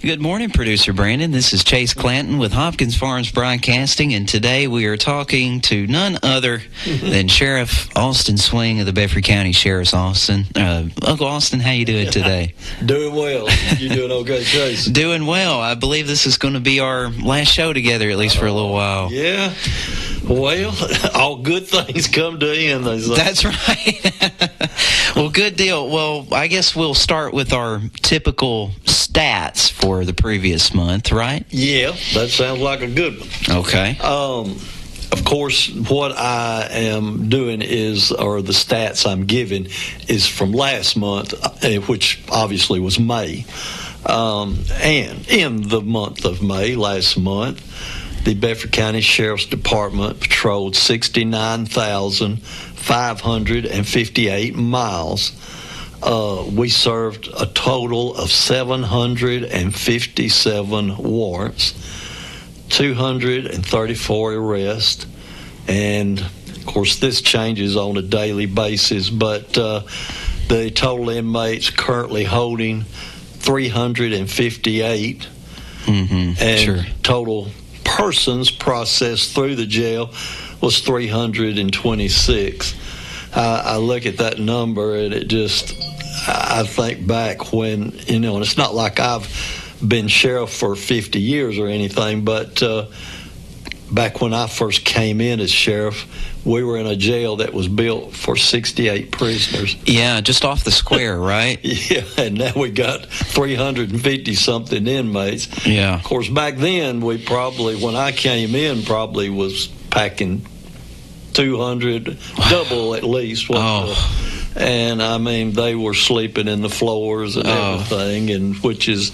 Good morning, Producer Brandon. This is Chase Clanton with Hopkins Farms Broadcasting, and today we are talking to none other than Sheriff Austin Swing of the Bedford County Sheriff's Austin. Uncle Austin, how you doing today? Doing well. You doing okay, Chase? Doing well. I believe this is going to be our last show together, at least for a little while. Yeah. Well, all good things come to an end. That's right. Well, good deal. Well, I guess we'll start with our typical stats for the previous month, right? Yeah, that sounds like a good one. Okay. Of course, what I am doing or the stats I'm giving is from last month, which obviously was May. And in the month of May, last month, the Bedford County Sheriff's Department patrolled 69,558 miles. We served a total of 757 warrants, 234 arrests, and of course this changes on a daily basis, but the total inmates currently holding 358, and sure. total persons processed through the jail was 326. I look at that number and I think back when, and it's not like I've been sheriff for 50 years or anything, but back when I first came in as sheriff, we were in a jail that was built for 68 prisoners. Yeah, just off the square, right? Yeah, and now we got 350-something inmates. Yeah. Of course, back then, when I came in, probably was packing 200, double at least. And, I mean, they were sleeping in the floors and everything, and which is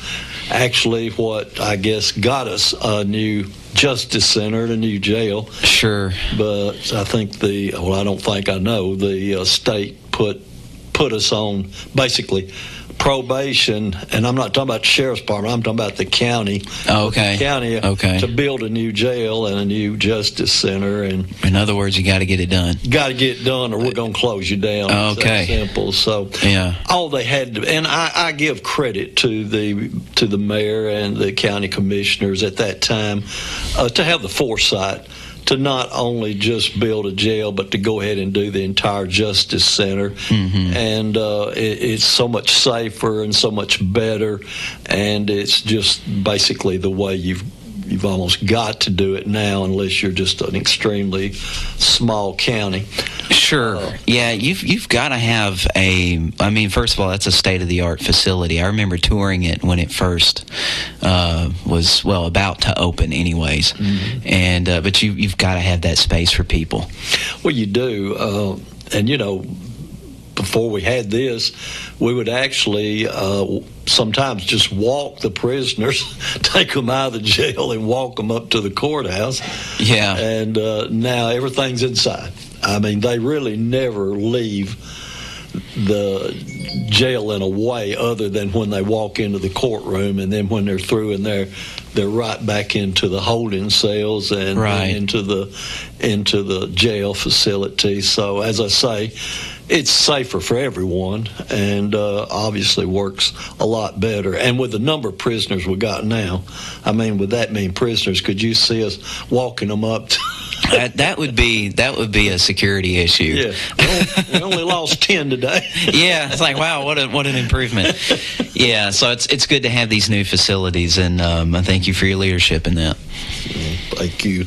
actually what, I guess, got us a new Justice Center and a new jail. Sure. But I think the state put us on basically probation, and I'm not talking about the sheriff's department, I'm talking about the county. Okay. The county to build a new jail and a new Justice Center. And in other words, you got to get it done. Got to get it done, or we're going to close you down. Okay. It's that simple. So yeah, all they had to, and I give credit to the mayor and the county commissioners at that time to have the foresight to not only just build a jail, but to go ahead and do the entire Justice Center. And it's so much safer and so much better, and it's just basically the way you've almost got to do it now, unless you're just an extremely small county. Sure. Yeah, you've got to have first of all, that's a state-of-the-art facility. I remember touring it when it first was, about to open anyways. And but you've got to have that space for people. Well, you do. And, before we had this, we would actually sometimes just walk the prisoners, take them out of the jail and walk them up to the courthouse. Yeah. And now everything's inside. I mean, they really never leave the jail in a way other than when they walk into the courtroom, and then when they're through in there, they're right back into the holding cells and into the jail facility. So, as I say, it's safer for everyone, and obviously works a lot better. And with the number of prisoners we got now, I mean, with that many prisoners, could you see us walking them up to that would be a security issue. Yeah, we only lost 10 today. Yeah, it's like, wow, what an improvement. Yeah, so it's good to have these new facilities, and I thank you for your leadership in that. Thank you.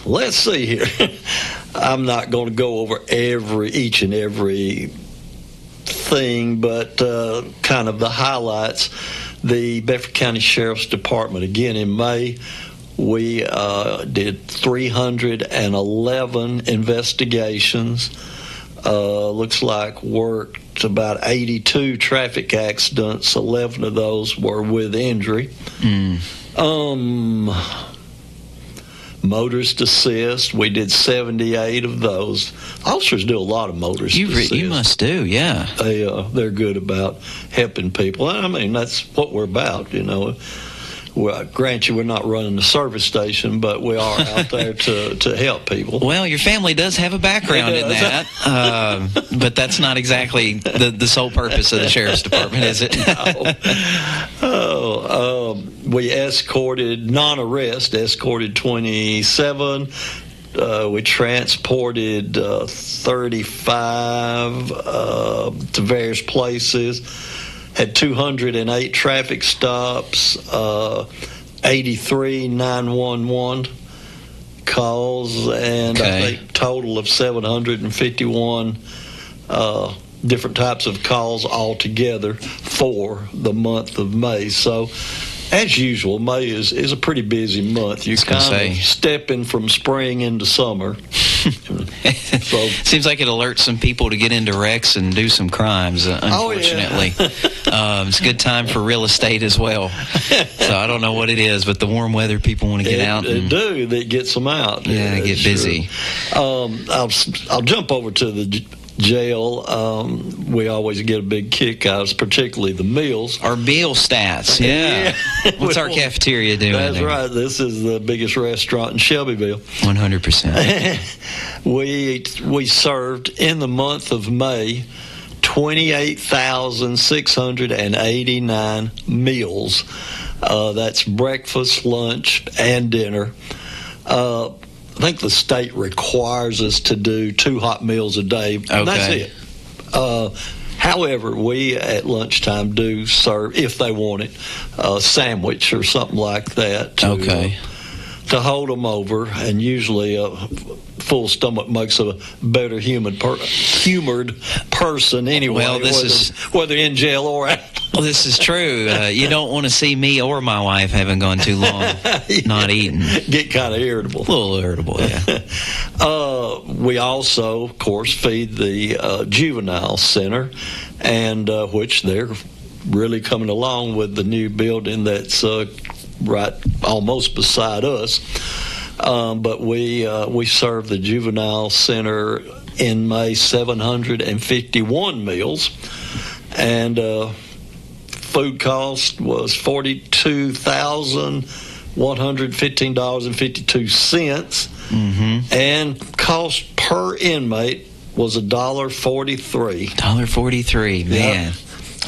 Let's see here. I'm not going to go over each and every thing, but kind of the highlights. The Bedford County Sheriff's Department, again in May, we did 311 investigations. Looks like worked about 82 traffic accidents. 11 of those were with injury. Motorist assist, we did 78 of those. Officers do a lot of motorist assist. You must do, yeah. They're good about helping people. I mean, that's what we're about, Well, grant you, we're not running the service station, but we are out there to help people. Well, your family does have a background in that, but that's not exactly the sole purpose of the Sheriff's Department, is it? No. We escorted, escorted 27. We transported 35 to various places. Had 208 traffic stops, 83 911 calls, and I think total of 751 different types of calls altogether for the month of May. So, as usual, May is a pretty busy month. You're kind of stepping from spring into summer. So, seems like it alerts some people to get into wrecks and do some crimes, unfortunately. It's a good time for real estate as well. So I don't know what it is, but the warm weather, people want to get out. That gets them out. Yeah, get busy. I'll jump over to the jail. We always get a big kick out of, particularly the meals. Our meal stats, yeah. What's our cafeteria doing? That's right. This is the biggest restaurant in Shelbyville. 100%. We served in the month of May 28,689 meals. That's breakfast, lunch, and dinner. I think the state requires us to do 2 hot meals a day. Okay. That's it. However, we at lunchtime do serve, if they want it, a sandwich or something like that to hold them over. And usually a full stomach makes a better humored person anyway, well, whether in jail or out. Well, this is true. You don't want to see me or my wife having gone too long not eating. Get kind of irritable. A little irritable, yeah. We also, of course, feed the juvenile center, and which they're really coming along with the new building that's right almost beside us. But we serve the juvenile center in May 751 meals, and food cost was $42,115.52, and cost per inmate was $1.43. $1.43, man. Yep.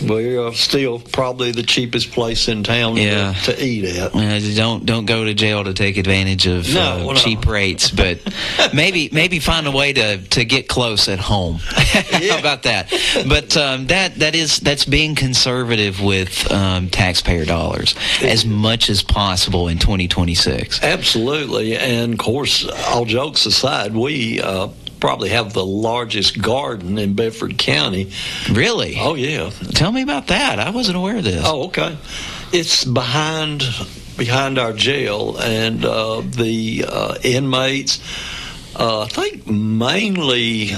We are still probably the cheapest place in town to eat at. Don't go to jail to take advantage of cheap rates, but maybe find a way to get close at home. How about that? But that's being conservative with taxpayer dollars as much as possible in 2026. Absolutely, and of course, all jokes aside, we probably have the largest garden in Bedford County. Really? Oh, yeah. Tell me about that. I wasn't aware of this. Oh, okay. It's behind our jail, and the inmates, I think mainly,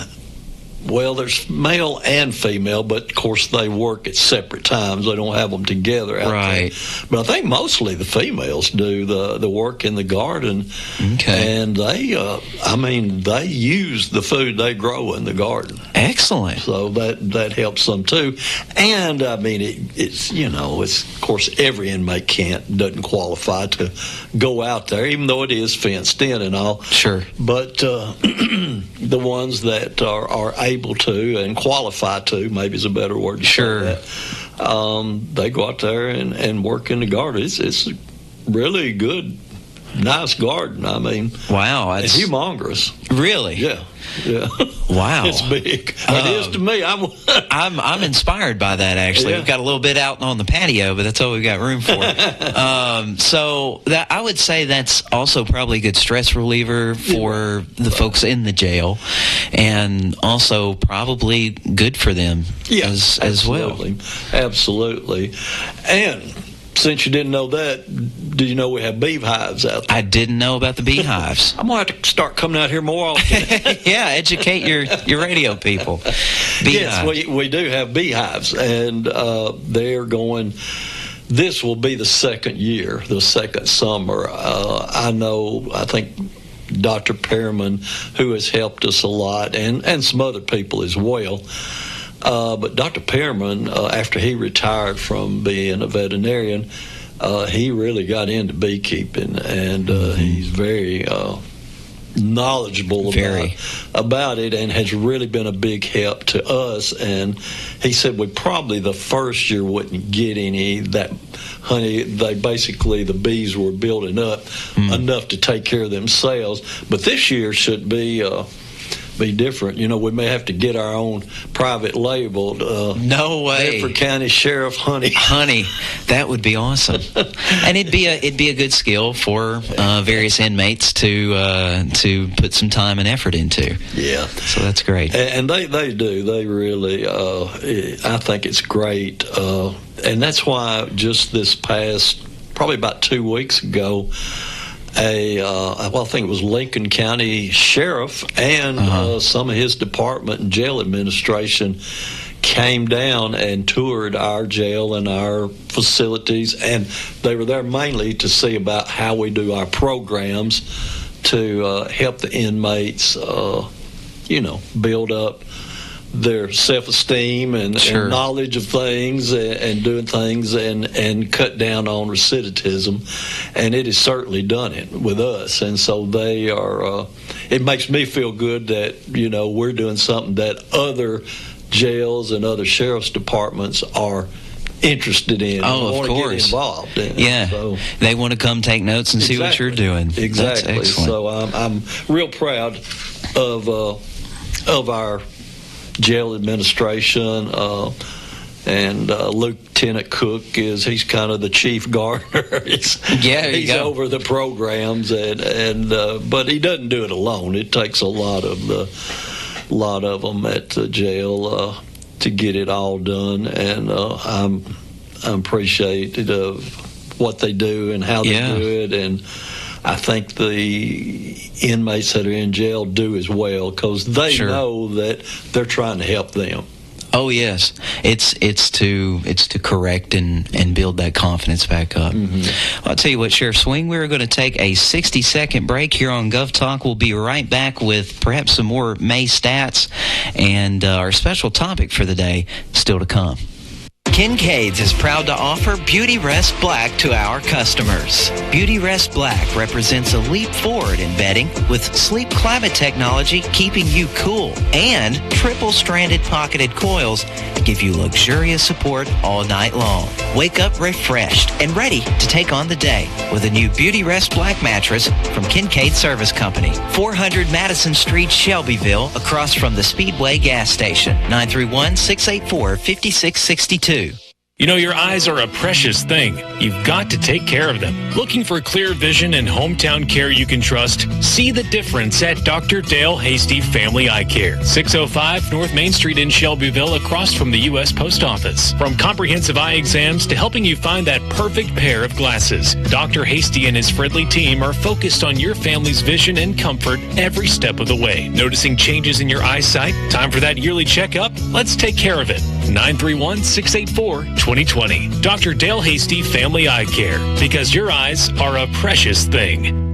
well, there's male and female, but of course they work at separate times. They don't have them together out there. But I think mostly the females do the work in the garden. Okay. And they use the food they grow in the garden. Excellent. So that helps them too. And I mean, it's of course every inmate doesn't qualify to go out there, even though it is fenced in and all. Sure. But the ones that are able to and qualify to, maybe is a better word to say that, they go out there and work in the garden. It's a really good, nice garden. I mean, wow, it's humongous. Really? Yeah. Wow. It's big. It is to me. I'm inspired by that, actually. We've got a little bit out on the patio, but that's all we've got room for. So that, I would say that's also probably a good stress reliever for the folks in the jail, and also probably good for them as well. Absolutely. And since you didn't know that, did you know we have beehives out there? I didn't know about the beehives. I'm going to have to start coming out here more often. Yeah, educate your radio people. Yes, we do have beehives, and they're going. This will be the second year, the second summer. I think Dr. Pearman, who has helped us a lot, and some other people as well. But Dr. Pearman, after he retired from being a veterinarian, he really got into beekeeping, and he's very knowledgeable about it, and has really been a big help to us. And he said we probably the first year wouldn't get any that honey. They basically, the bees were building up enough to take care of themselves, but this year should be different. You know, we may have to get our own private labeled no way Bedford County Sheriff honey. That would be awesome. And it'd be a good skill for various inmates to put some time and effort into. Yeah, so that's great. And they do. They really I think it's great. And that's why just this past probably about 2 weeks ago, I think it was Lincoln County Sheriff and some of his department and jail administration came down and toured our jail and our facilities, and they were there mainly to see about how we do our programs to help the inmates, build up their self-esteem and knowledge of things and doing things and cut down on recidivism. And it has certainly done it with us. And so they are, it makes me feel good that, we're doing something that other jails and other sheriff's departments are interested in. Oh, of course. Get involved in. Yeah. So, they want to come take notes and see what you're doing. Exactly. That's excellent. So I'm real proud of our jail administration, and Lieutenant Cook he's kind of the chief gardener. He's over the programs, and but he doesn't do it alone. It takes a lot of them at the jail to get it all done, and I'm appreciative of what they do and how they do it, and I think the inmates that are in jail do as well, because they know that they're trying to help them. Oh yes, it's to correct and build that confidence back up. Mm-hmm. I'll tell you what, Sheriff Swing, we're going to take a 60-second break here on Gov Talk. We'll be right back with perhaps some more May stats and our special topic for the day still to come. Kincaid's is proud to offer Beauty Rest Black to our customers. Beauty Rest Black represents a leap forward in bedding with sleep climate technology keeping you cool, and triple-stranded pocketed coils to give you luxurious support all night long. Wake up refreshed and ready to take on the day with a new Beauty Rest Black mattress from Kincaid Service Company, 400 Madison Street, Shelbyville, across from the Speedway gas station, 931-684-5662. You know, your eyes are a precious thing. You've got to take care of them. Looking for clear vision and hometown care you can trust? See the difference at Dr. Dale Hasty Family Eye Care, 605 North Main Street in Shelbyville, across from the U.S. Post Office. From comprehensive eye exams to helping you find that perfect pair of glasses, Dr. Hasty and his friendly team are focused on your family's vision and comfort every step of the way. Noticing changes in your eyesight? Time for that yearly checkup? Let's take care of it. 931-684-2020. Dr. Dale Hasty Family Eye Care, because your eyes are a precious thing.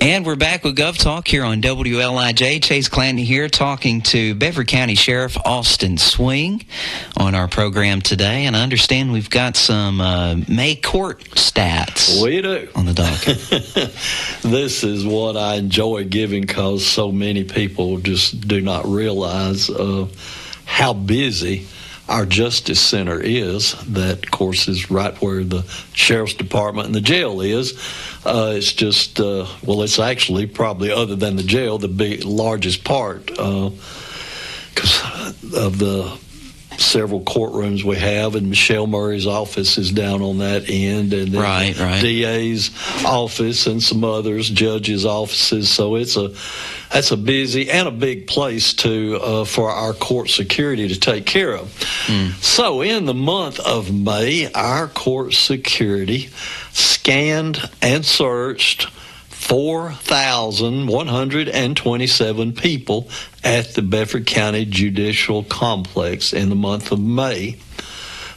And we're back with Gov Talk here on WLIJ. Chase Clanton here, talking to Bedford County Sheriff Austin Swing on our program today. And I understand we've got some May court stats. We do. On the docket. This is what I enjoy giving, because so many people just do not realize how busy our Justice Center is. That, of course, is right where the Sheriff's Department and the jail is. It's just, it's actually probably, other than the jail, the largest part, because of the several courtrooms we have, and Michelle Murray's office is down on that end, and then right. DA's office and some others, judges' offices. So that's a busy and a big place for our court security to take care of. So in the month of May, our court security scanned and searched 4,127 people at the Bedford County Judicial Complex in the month of May.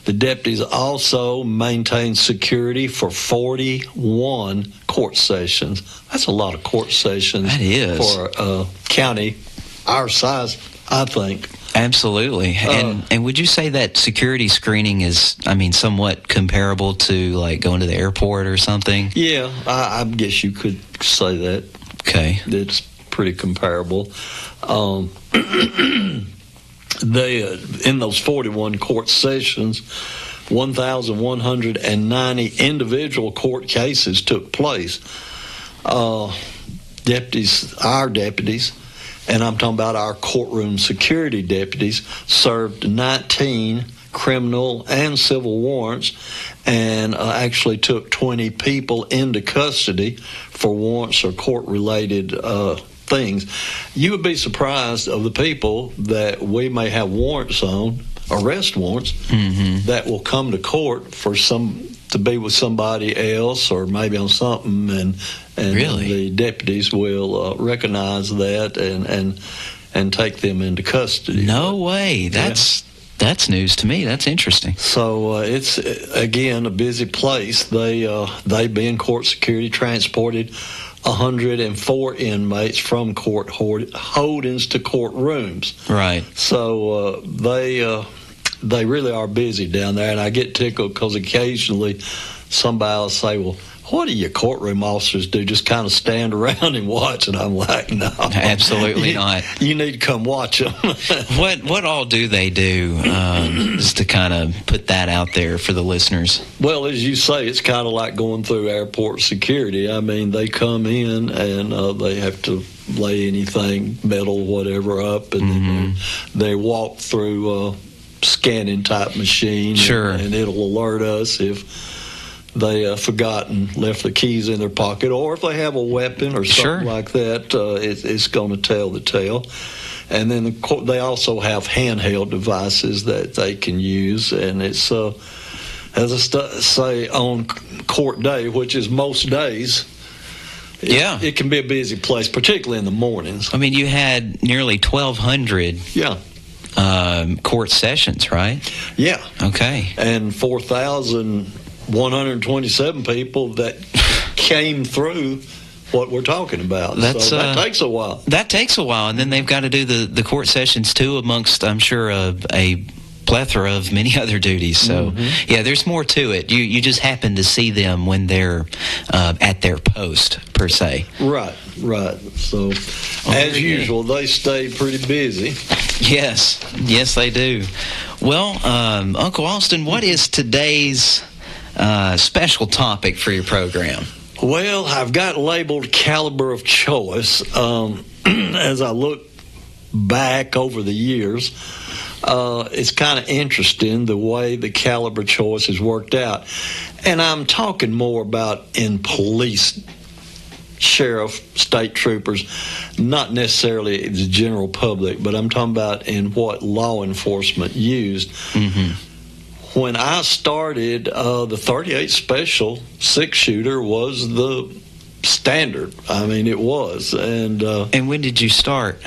The deputies also maintained security for 41 court sessions. That's a lot of court sessions. That is. For a county our size, I think. Absolutely. And would you say that security screening is, somewhat comparable to like going to the airport or something? Yeah, I guess you could say that. Okay. It's pretty comparable. They in those 41 court sessions, 1,190 individual court cases took place. Our deputies, and I'm talking about our courtroom security deputies, served 19 criminal and civil warrants, and actually took 20 people into custody for warrants or court-related things. You would be surprised of the people that we may have warrants on, arrest warrants, that will come to court for to be with somebody else or maybe on something, and really? The deputies will recognize that and take them into custody. No way. That's news to me. That's interesting. So it's, again, a busy place. They being court security, transported 104 inmates from court holdings to courtrooms. Right. So they really are busy down there, and I get tickled because occasionally somebody will say, well, what do your courtroom officers do? Just kind of stand around and watch? And I'm like, no. Absolutely not. You need to come watch them. What all do they do, just to kind of put that out there for the listeners? Well, as you say, it's kind of like going through airport security. I mean, they come in and they have to lay anything, metal, whatever, up, and then they walk through a scanning type machine. Sure. And it'll alert us if they forgot and left the keys in their pocket, or if they have a weapon or something like that, it's going to tell the tale. And then they also have handheld devices that they can use, and it's, as I say, on court day, which is most days, it can be a busy place, particularly in the mornings. I mean, you had nearly 1,200 court sessions, right? Yeah. Okay. And 4,127 people that came through what we're talking about. So that takes a while. That takes a while, and then they've got to do the court sessions too, amongst, I'm sure, a plethora of many other duties. So there's more to it. You just happen to see them when they're at their post, per se. Right. So as usual, they stay pretty busy. Yes they do. Well, Uncle Austin, what is today's special topic for your program? Well, I've got labeled caliber of choice. As I look back over the years, it's kind of interesting the way the caliber choice has worked out. And I'm talking more about in police, sheriff, state troopers, not necessarily the general public, but I'm talking about in what law enforcement used. When I started, the .38 Special 6-shooter was the standard. I mean, it was. And when did you start?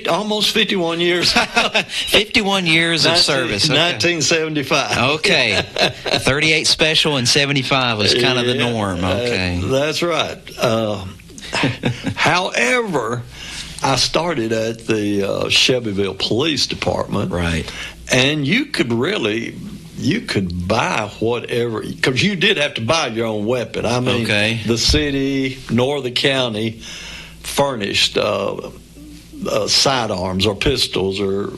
Almost 51 years. 51 years of service. Okay. 1975. Okay. 38 Special and 75 was kind of the norm. Okay. That's right. However, I started at the Shelbyville Police Department. Right. And you could buy whatever, because you did have to buy your own weapon. I mean, the city nor the county furnished sidearms or pistols or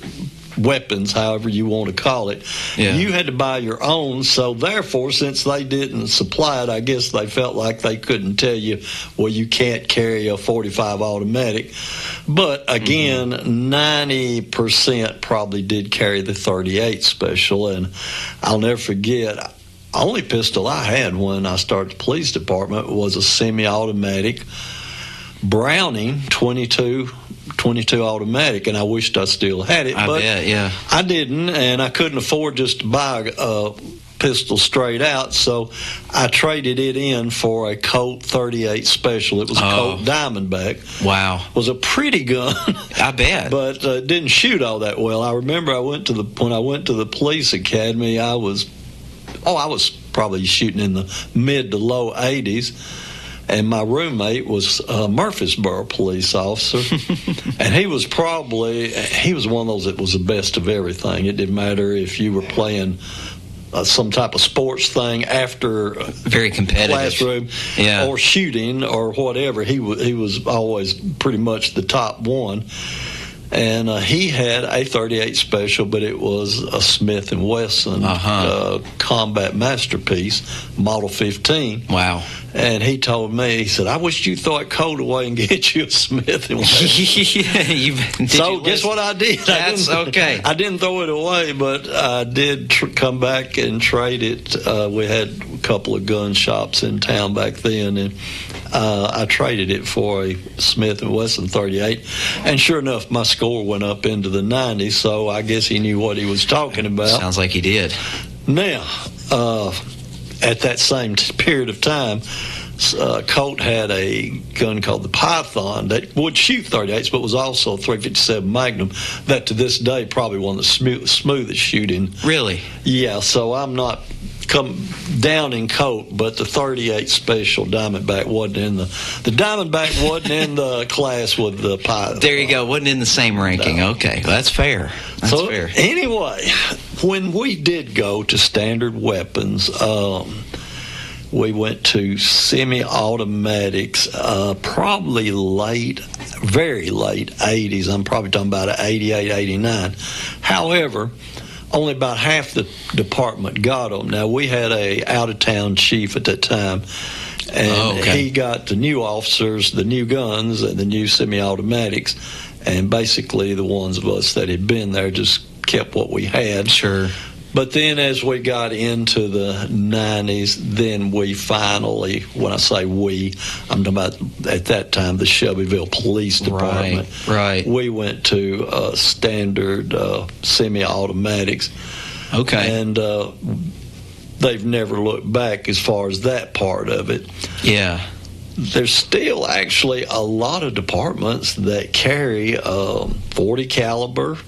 weapons, however you want to call it. You had to buy your own. So therefore, since they didn't supply it, I guess they felt like they couldn't tell you, well, you can't carry a .45 automatic. But again, 90% probably did carry the .38 Special. And I'll never forget, the only pistol I had when I started the police department was a semi-automatic Browning 22 automatic, and I wished I still had it, but I didn't, and I couldn't afford just to buy a pistol straight out, so I traded it in for a Colt .38 Special. It was a Colt Diamondback. Wow. It was a pretty gun. I bet. But it didn't shoot all that well. I remember when I went to the police academy, I was probably shooting in the mid to low 80s. And my roommate was a Murfreesboro police officer, and he was one of those that was the best of everything. It didn't matter if you were playing some type of sports thing after very competitive classroom, or shooting or whatever, he was always pretty much the top one. And he had a .38 special, but it was a Smith & Wesson combat masterpiece, Model 15. Wow. And he told me, he said, I wish you'd throw it cold away and get you a Smith & Wesson. So guess what I did? That's okay. I didn't throw it away, but I did come back and trade it. We had a couple of gun shops in town back then, and I traded it for a Smith & Wesson .38, and sure enough, my score went up into the 90s, so I guess he knew what he was talking about. Sounds like he did. Now, at that same period of time, Colt had a gun called the Python that would shoot .38s, but was also a .357 Magnum that to this day probably one of the smoothest shooting. Really? Yeah, so I'm not come down in Colt, but the .38 special Diamondback wasn't in the Diamondback wasn't in the class with the Python. There you go. Wasn't in the same ranking. No. Okay, well, that's fair. That's fair. Anyway, when we did go to standard weapons, we went to semi-automatics, probably very late 80s. I'm probably talking about 88, 89. However, only about half the department got them. Now, we had a out-of-town chief at that time, and he got the new officers, the new guns, and the new semi-automatics, and basically the ones of us that had been there just kept what we had. Sure. But then as we got into the 90s, then we finally, when I say we, I'm talking about at that time the Shelbyville Police Department. Right. We went to standard semi-automatics. Okay. And they've never looked back as far as that part of it. Yeah. There's still actually a lot of departments that carry 40 caliber,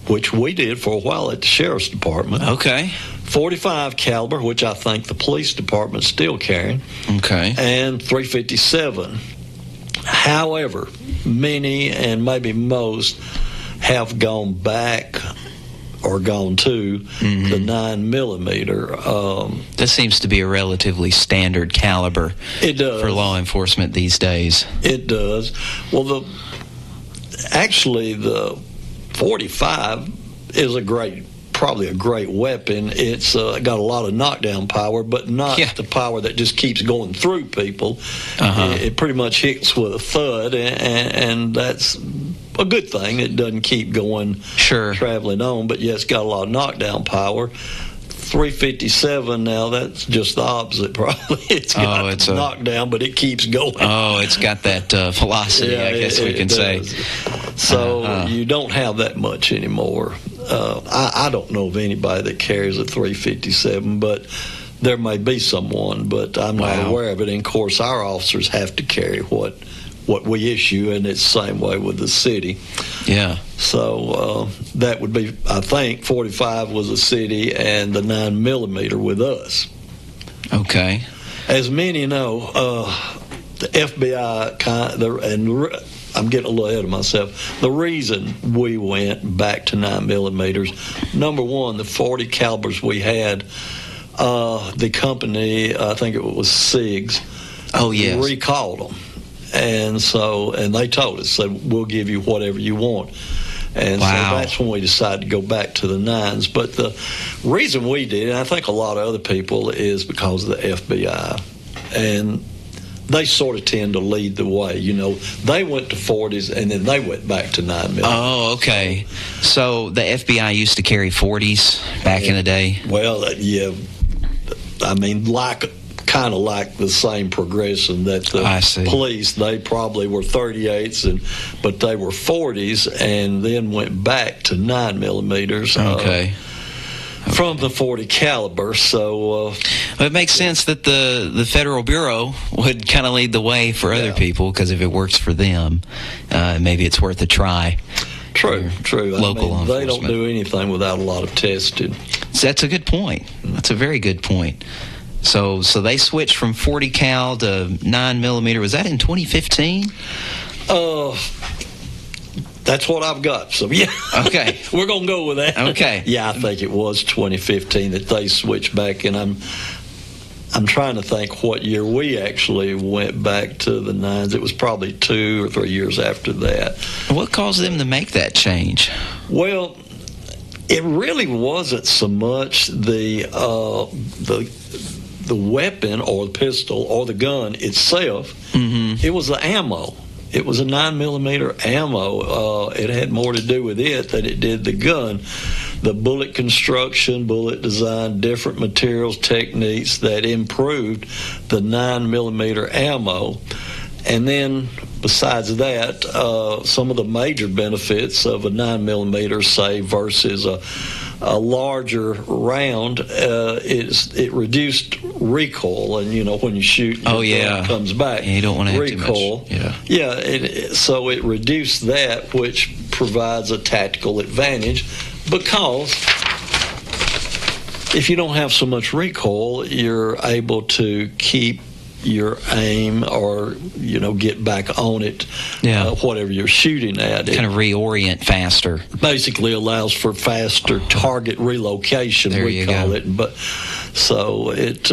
which we did for a while at the Sheriff's Department. Okay. 45 caliber, which I think the police department's still carrying. Okay. And 357. However, many and maybe most have gone back or gone to the 9mm. This seems to be a relatively standard caliber. It does. For law enforcement these days. It does. Well, the 45 is probably a great weapon. It's got a lot of knockdown power, but not the power that just keeps going through people. It pretty much hits with a thud, and that's a good thing. It doesn't keep going, traveling on, but it's got a lot of knockdown power. 357 now, that's just the opposite probably. It's got knockdown, but it keeps going. Oh, it's got that velocity, I guess we can say. So you don't have that much anymore. I don't know of anybody that carries a 357, but there may be someone, but I'm not aware of it. And of course, our officers have to carry what we issue, and it's the same way with the city. Yeah. So that would be, I think, 45 was a city, and the 9mm with us. Okay. As many know, the FBI and I'm getting a little ahead of myself. The reason we went back to 9mm, number one, the 40 calibers we had, the company, I think it was SIGs, recalled them. And they told us, said, we'll give you whatever you want. And so that's when we decided to go back to the 9s. But the reason we did, and I think a lot of other people, is because of the FBI. And they sort of tend to lead the way. You know, they went to 40s, and then they went back to 9mm. Oh, okay. So the FBI used to carry 40s back in the day? Well, I mean, kind of like the same progression that the police, they probably were 38s, but they were 40s, and then went back to 9mm. Okay. From the 40 caliber, so it makes sense that the Federal Bureau would kind of lead the way for other people, because if it works for them, maybe it's worth a try. True. Local law enforcement. They don't do anything without a lot of testing. So that's a good point. That's a very good point. So they switched from 40 cal to 9mm. Was that in 2015? That's what I've got. So, yeah. Okay. We're going to go with that. Okay. Yeah, I think it was 2015 that they switched back, and I'm trying to think what year we actually went back to the 9s. It was probably 2 or 3 years after that. What caused them to make that change? Well, it really wasn't so much the weapon or the pistol or the gun itself. Mm-hmm. It was the ammo. It was a 9mm ammo. It had more to do with it than it did the gun. The bullet construction, bullet design, different materials, techniques that improved the 9mm ammo. And then, besides that, some of the major benefits of a 9mm, say, versus a larger round, it reduced recoil. And, when you shoot, it comes back. Yeah, you don't want to have recoil. Too much. Yeah, so it reduced that, which provides a tactical advantage, because if you don't have so much recoil, you're able to keep your aim or get back on it, whatever you're shooting at. Kind of reorient faster. Basically allows for faster target relocation, we call it. But so it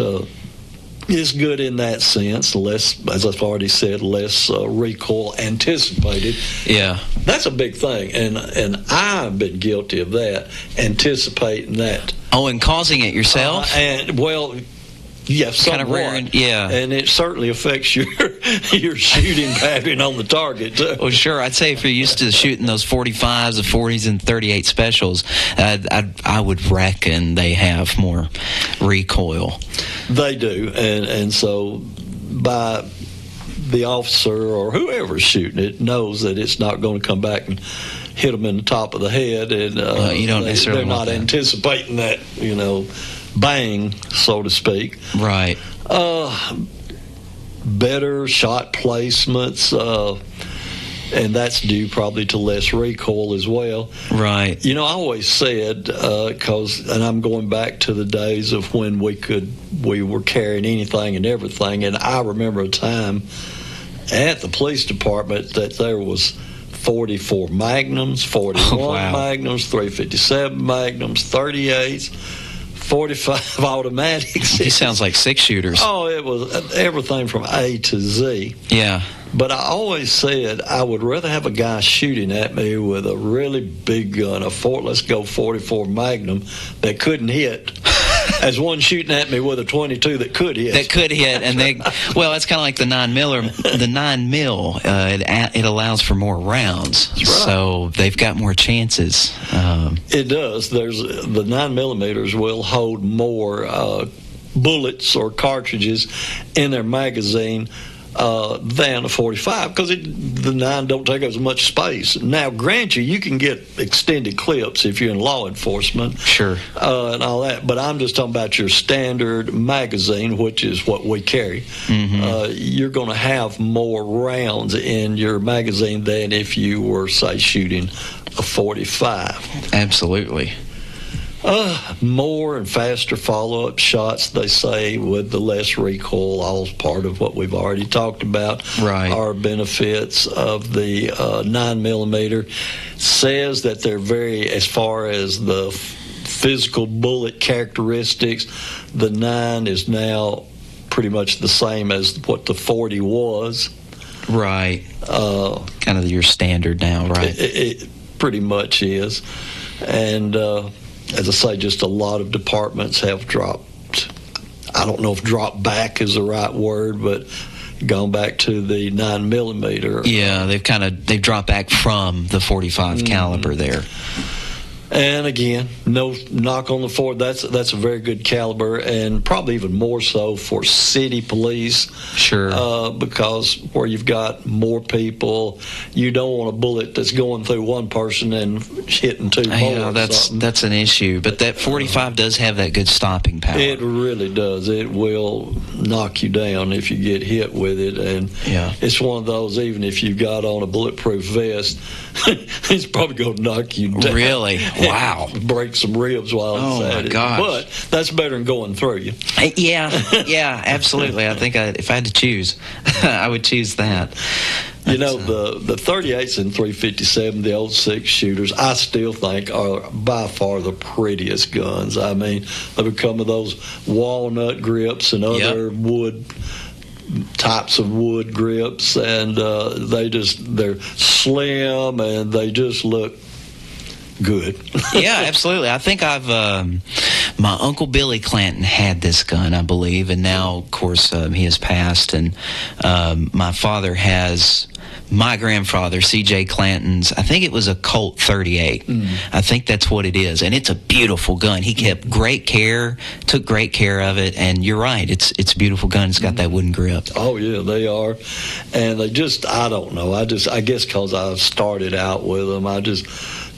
is good in that sense. Less, as I've already said, less recoil anticipated. Yeah, that's a big thing, and I've been guilty of that, anticipating that. Oh, and causing it yourself? Yeah, somewhat. Kind of rare, yeah. And it certainly affects your shooting pattern on the target, too. Well, sure. I'd say if you're used to shooting those 45s, the 40s, and 38 specials, I would reckon they have more recoil. They do. And so by the officer or whoever's shooting it knows that it's not going to come back and hit them in the top of the head. And you don't necessarily they're not anticipating that, bang, so to speak. Right. Better shot placements, and that's due probably to less recoil as well. Right. I always said, and I'm going back to the days of when we were carrying anything and everything, and I remember a time at the police department that there was 44 Magnums, 41 Magnums, 357 Magnums, 38s, 45 automatics. He sounds like 6-shooters. Oh, it was everything from A to Z. Yeah. But I always said I would rather have a guy shooting at me with a really big gun, let's go 44 Magnum, that couldn't hit, as one shooting at me with a 22 that could hit. And it's kind of like the 9mm. The 9mm, it allows for more rounds, right. So they've got more chances. It does. The 9mm will hold more bullets or cartridges in their magazine than a 45, because the 9 don't take as much space. Now, grant you can get extended clips if you're in law enforcement, sure, and all that. But I'm just talking about your standard magazine, which is what we carry. Mm-hmm. You're going to have more rounds in your magazine than if you were, say, shooting a 45. Absolutely. More and faster follow-up shots, they say, with the less recoil, all part of what we've already talked about. Right. Are benefits of the 9mm. Says that they're as far as the physical bullet characteristics, the 9 is now pretty much the same as what the 40 was. Right. Kind of your standard now, right? It pretty much is. And as I say, just a lot of departments have dropped. I don't know if drop back is the right word, but gone back to the 9mm. Yeah, they've dropped back from the 45 caliber there. And again, no knock on the Ford. That's a very good caliber, and probably even more so for city police. Sure. Because where you've got more people, you don't want a bullet that's going through one person and hitting two more. Yeah, that's an issue. But that 45 does have that good stopping power. It really does. It will knock you down if you get hit with it, and it's one of those. Even if you've got on a bulletproof vest, it's probably going to knock you down. Really? Wow. Break some ribs while it's at it. Gosh. But that's better than going through you. Yeah, absolutely. I think if I had to choose, I would choose that. You know, the 38s and 357, the old 6-shooters, I still think are by far the prettiest guns. I mean, they become of those walnut grips and other wood types of wood grips, and they're slim and they just look good. Yeah, absolutely. I think my Uncle Billy Clanton had this gun, I believe, and now, of course, he has passed, and my father has my grandfather, C.J. Clanton's, I think it was a Colt 38. I think that's what it is, and it's a beautiful gun. He kept took great care of it, and you're right, it's a beautiful gun. It's got that wooden grip. Oh, yeah, they are, and they just, I don't know, I guess because I started out with them,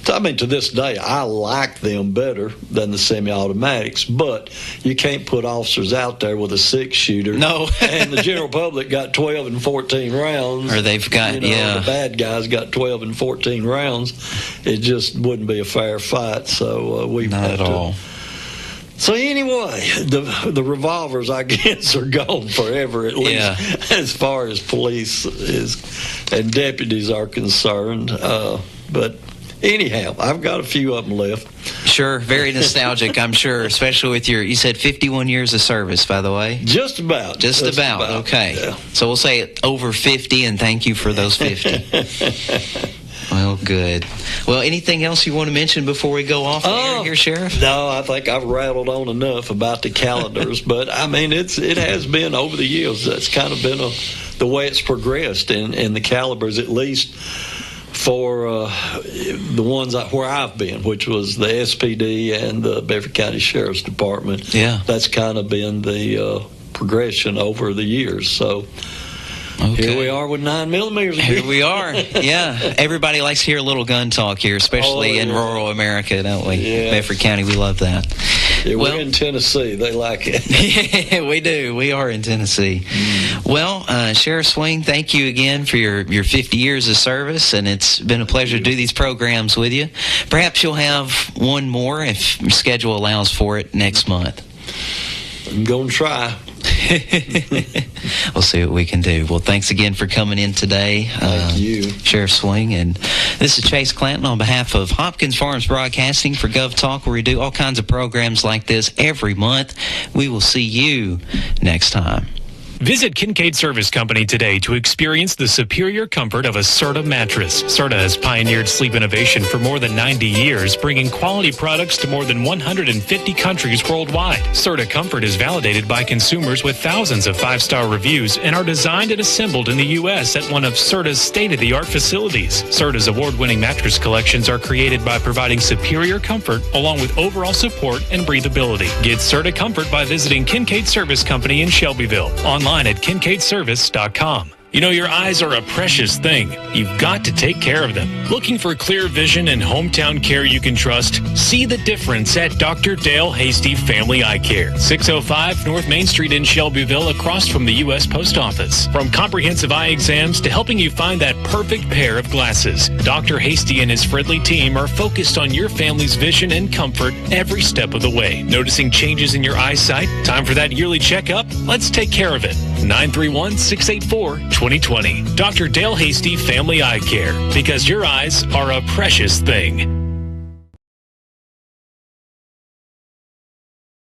I mean, to this day, I like them better than the semi-automatics, but you can't put officers out there with a 6-shooter. No. And the general public got 12 and 14 rounds. Or they've got, the bad guys got 12 and 14 rounds. It just wouldn't be a fair fight, so we not at all. So anyway, the revolvers, I guess, are gone forever, at least as far as police and deputies are concerned. But anyhow, I've got a few of them left. Sure, very nostalgic, I'm sure, especially with you said 51 years of service, by the way? Just about. Just about. Okay. Yeah. So we'll say over 50, and thank you for those 50. Well, good. Well, anything else you want to mention before we go off the air here, Sheriff? No, I think I've rattled on enough about the calendars, but I mean, it has been over the years. That's kind of been the way it's progressed in the calibers, at least for the ones where I've been, which was the SPD and the Bedford County Sheriff's Department. Yeah. That's kind of been the progression over the years. So here we are with 9mm again. Here we are. Yeah. Everybody likes to hear a little gun talk here, especially in rural America, don't we? Yeah. Bedford County, we love that. Yeah, we're in Tennessee. They like it. Yeah, we do. We are in Tennessee. Well, Sheriff Swing, thank you again for your 50 years of service, and it's been a pleasure to do these programs with you. Perhaps you'll have one more, if your schedule allows for it, next month. I'm going to try. We'll see what we can do. Well, thanks again for coming in today. Thank you. Sheriff Swing. And this is Chase Clanton on behalf of Hopkins Farms Broadcasting for Gov Talk, where we do all kinds of programs like this every month. We will see you next time. Visit Kincaid Service Company today to experience the superior comfort of a Serta mattress. Serta has pioneered sleep innovation for more than 90 years, bringing quality products to more than 150 countries worldwide. Serta Comfort is validated by consumers with thousands of 5-star reviews and are designed and assembled in the U.S. at one of Serta's state-of-the-art facilities. Serta's award-winning mattress collections are created by providing superior comfort along with overall support and breathability. Get Serta Comfort by visiting Kincaid Service Company in Shelbyville. Online at kincaidservice.com. You know, your eyes are a precious thing. You've got to take care of them. Looking for clear vision and hometown care you can trust? See the difference at Dr. Dale Hasty Family Eye Care, 605 North Main Street in Shelbyville, across from the U.S. Post Office. From comprehensive eye exams to helping you find that perfect pair of glasses, Dr. Hasty and his friendly team are focused on your family's vision and comfort every step of the way. Noticing changes in your eyesight? Time for that yearly checkup? Let's take care of it. 931-684-2020. Dr. Dale Hasty Family Eye Care, because your eyes are a precious thing.